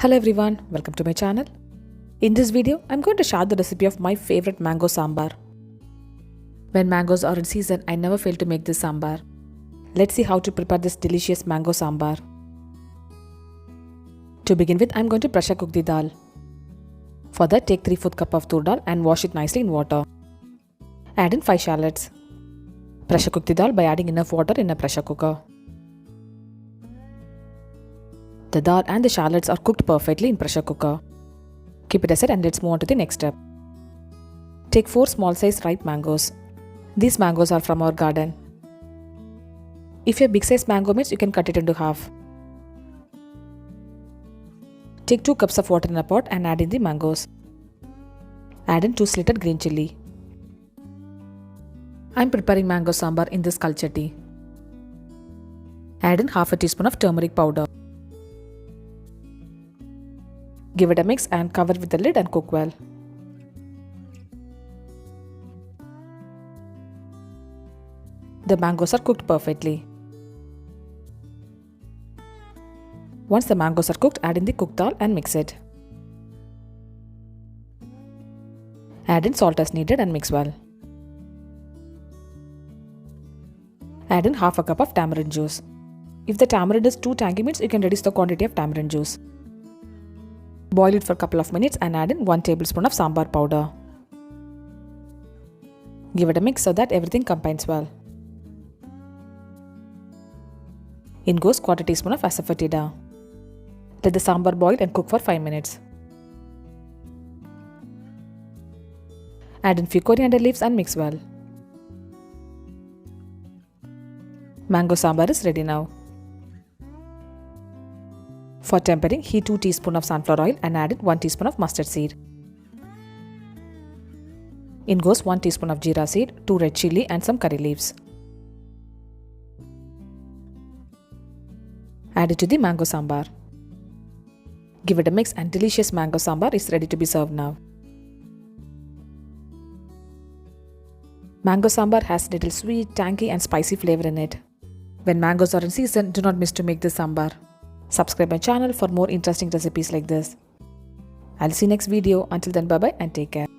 Hello everyone, welcome to my channel. In this video, I'm going to share the recipe of my favorite mango sambar. When mangoes are in season, I never fail to make this sambar. Let's see how to prepare this delicious mango sambar. To begin with, I'm going to pressure cook the dal. For that, take 3/4 cup of tur dal and wash it nicely in water. Add in 5 shallots. Pressure cook the dal by adding enough water in a pressure cooker. The dal and the shallots are cooked perfectly in pressure cooker. Keep it aside and let's move on to the next step. Take 4 small size ripe mangoes. These mangoes are from our garden. If you have big size mango means you can cut it into half. Take 2 cups of water in a pot and add in the mangoes. Add in 2 slitted green chilli. I am preparing mango sambar in this culture tea. Add in half a teaspoon of turmeric powder. Give it a mix and cover with the lid and cook well. The mangoes are cooked perfectly. Once the mangoes are cooked, add in the cooked dal and mix it. Add in salt as needed and mix well. Add in half a cup of tamarind juice. If the tamarind is too tangy means you can reduce the quantity of tamarind juice. Boil it for a couple of minutes and add in 1 tablespoon of sambar powder. Give it a mix so that everything combines well. In goes 1/4 teaspoon of asafoetida. Let the sambar boil and cook for 5 minutes. Add in few coriander leaves and mix well. Mango sambar is ready now. For tempering, heat 2 teaspoons of sunflower oil and add in 1 teaspoon of mustard seed. In goes 1 teaspoon of jeera seed, 2 red chilli and some curry leaves. Add it to the mango sambar. Give it a mix and delicious mango sambar is ready to be served now. Mango sambar has little sweet, tangy and spicy flavor in it. When mangoes are in season, do not miss to make this sambar. Subscribe my channel for more interesting recipes like this. I'll see you next video. Until then, bye bye and take care.